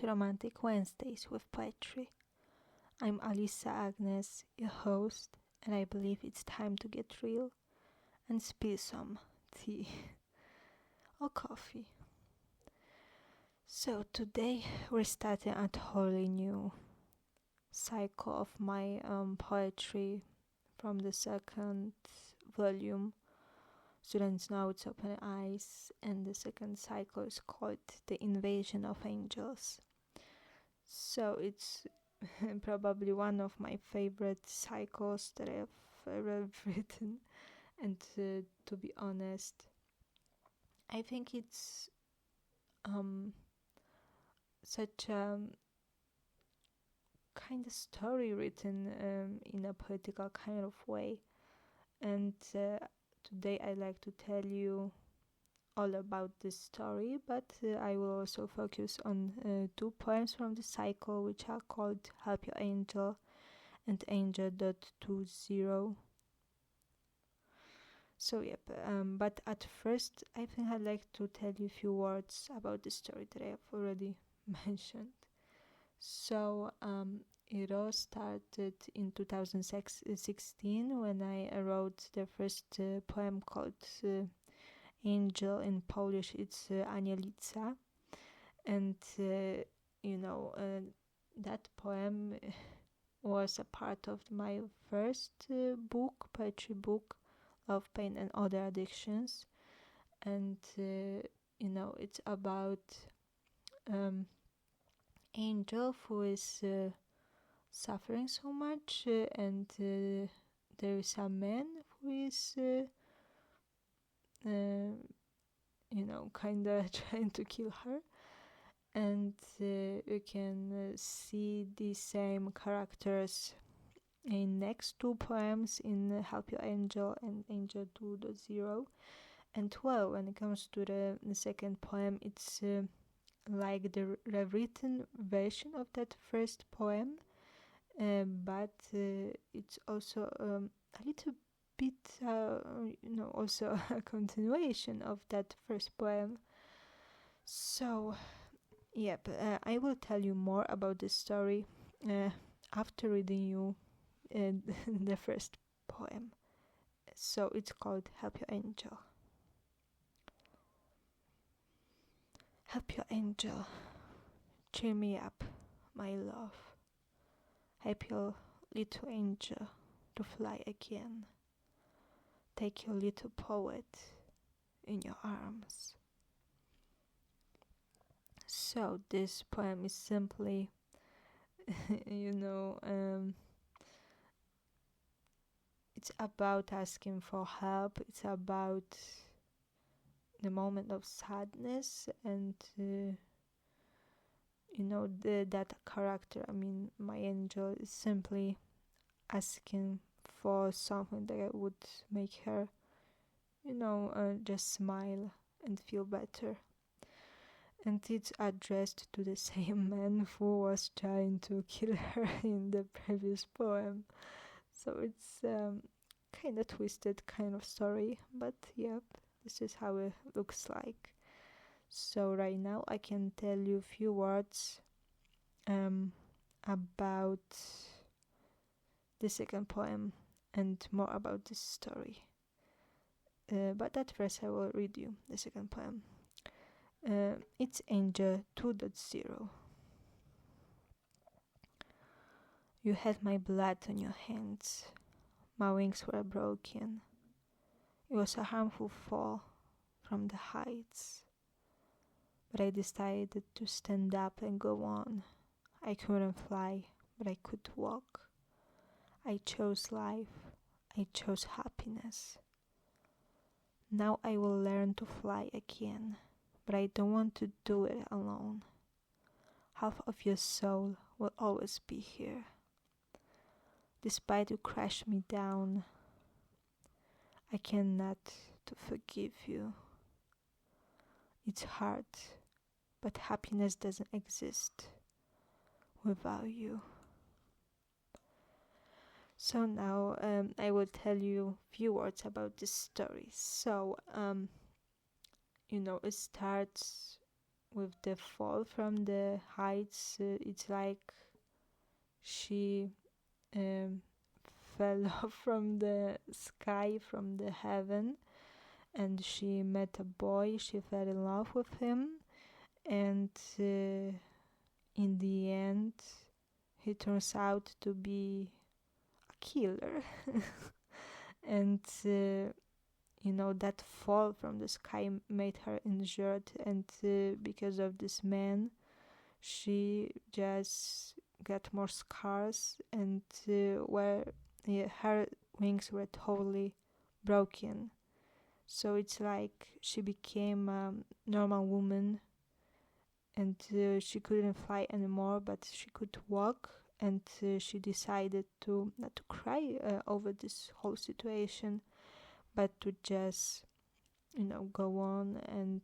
Romantic Wednesdays with Poetry. I'm Alisa Agnes, your host, and I believe it's time to get real and spill some tea or coffee. So today we're starting a totally new cycle of my poetry from the second volume. Students Know It's Open Eyes, and the second cycle is called The Invasion of Angels. So it's probably one of my favorite cycles that I've ever written, and to be honest, I think it's such a kind of story written in a poetical kind of way, and today I'd like to tell you all about this story, but I will also focus on two poems from the cycle, which are called Help Your Angel and Angel.20. So yep, but at first I think I'd like to tell you a few words about the story that I have already mentioned. So it all started in 2016 when I wrote the first poem called Angel. In Polish it's Anielica, and that poem was a part of my first poetry book, Love, Pain and Other Addictions, and it's about Angel who is suffering so much, and there is a man who is kind of trying to kill her, and you can see the same characters in next two poems in Help Your Angel and Angel 2.0. And well, when it comes to the second poem, it's like the rewritten version of that first poem, but it's also a little bit also a continuation of that first poem. So yep, I will tell you more about this story after reading you the first poem. So it's called Help Your Angel. Help your angel, cheer me up, my love. Help your little angel to fly again. Take your little poet in your arms. So this poem is simply, it's about asking for help. It's about the moment of sadness, and that character, my angel, is simply asking for something that would make her just smile and feel better. And it's addressed to the same man who was trying to kill her in the previous poem. So it's kind of twisted kind of story, but yep, this is how it looks like. So right now I can tell you a few words about the second poem and more about this story. But at first I will read you the second poem. It's Angel 2.0. You had my blood on your hands. My wings were broken. It was a harmful fall from the heights. But I decided to stand up and go on. I couldn't fly, but I could walk. I chose life. I chose happiness. Now I will learn to fly again, but I don't want to do it alone. Half of your soul will always be here. Despite you crash me down, I cannot to forgive you. It's hard, but happiness doesn't exist without you. So now I will tell you a few words about this story. So, it starts with the fall from the heights, it's like she um, fell off from the sky, from the heaven, and she met a boy. She fell in love with him, and in the end, he turns out to be a killer. And that fall from the sky made her injured, and because of this man, she just got more scars, and her wings were totally broken. So it's like she became a normal woman, and she couldn't fly anymore, but she could walk. And she decided to not to cry over this whole situation, but to just go on and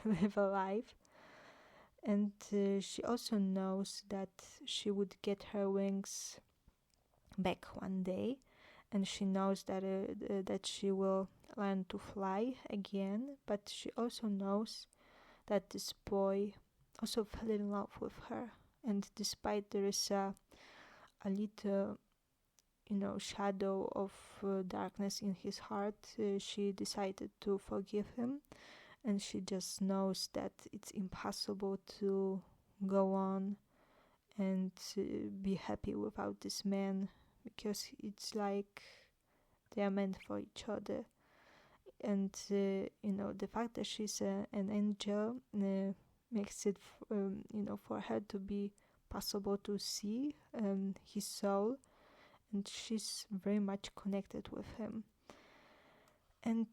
live a life. And she also knows that she would get her wings back one day, and she knows that she will learn to fly again. But she also knows that this boy also fell in love with her, and despite there is a little shadow of darkness in his heart, she decided to forgive him, and she just knows that it's impossible to go on and be happy without this man, because it's like they are meant for each other. And the fact that she's an angel makes it for her to be possible to see his soul, and she's very much connected with him. And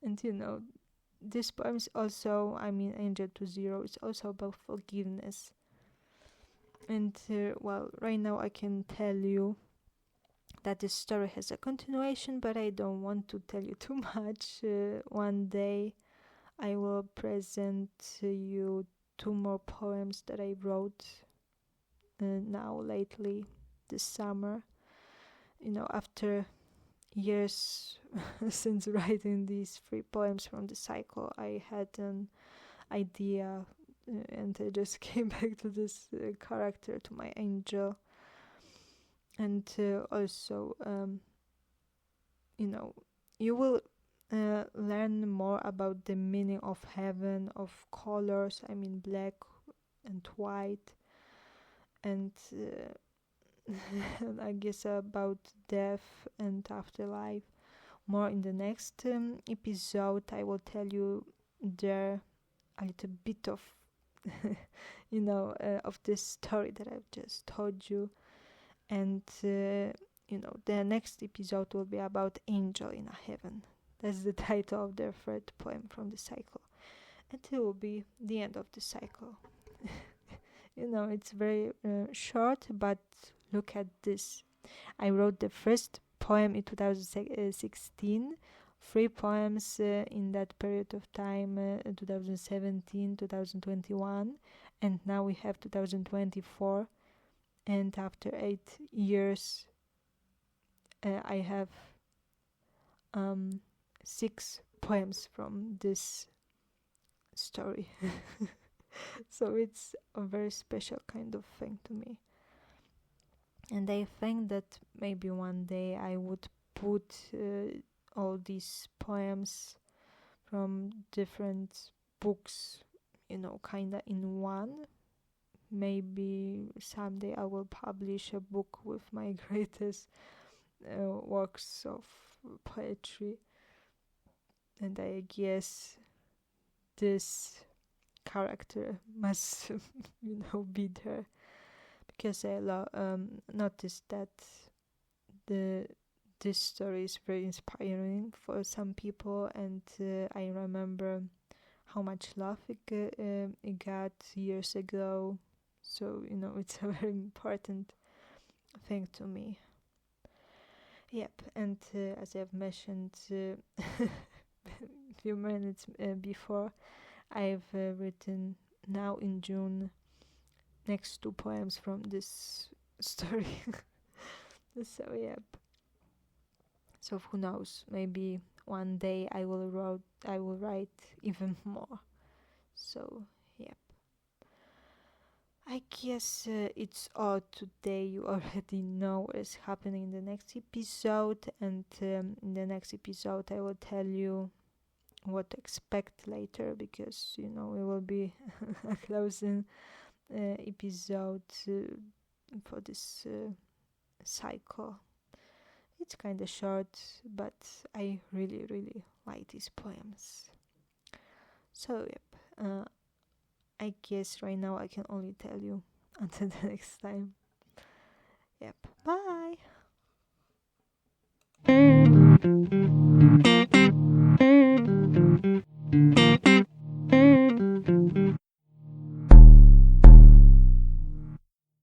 and this poem is also, Angel to Zero, is also about forgiveness. And right now I can tell you that this story has a continuation, but I don't want to tell you too much. One day I will present to you 2 more poems that I wrote now lately this summer. After years since writing these 3 poems from the cycle, I had an idea, and I just came back to this character, to my angel. And also you will learn more about the meaning of heaven, of colors, black and white, and I guess about death and afterlife more in the next episode. I will tell you there a little bit of of this story that I've just told you. And the next episode will be about Angel in a Heaven. That's the title of the 3rd poem from the cycle, and it will be the end of the cycle. It's very short, but look at this. I wrote the first poem in 2016, 3 poems in that period of time, 2017, 2021, and now we have 2024. And after 8 years, I have 6 poems from this story. So it's a very special kind of thing to me. And I think that maybe one day I would put all these poems from different books, kinda in one. Maybe someday I will publish a book with my greatest works of poetry, and I guess this character must be there, because I noticed that this story is very inspiring for some people, and I remember how much love it got years ago. So it's a very important thing to me. Yep. And as I've mentioned a few minutes before, I've written now in June next 2 poems from this story. So yep. So who knows, maybe one day I will write even more. So yep, I guess it's all today. You already know what is happening in the next episode, and in the next episode I will tell you what to expect later, because it will be a closing episode for this cycle. It's kind of short, but I really, really like these poems. So, yep. I guess right now I can only tell you until the next time. Yep. Bye.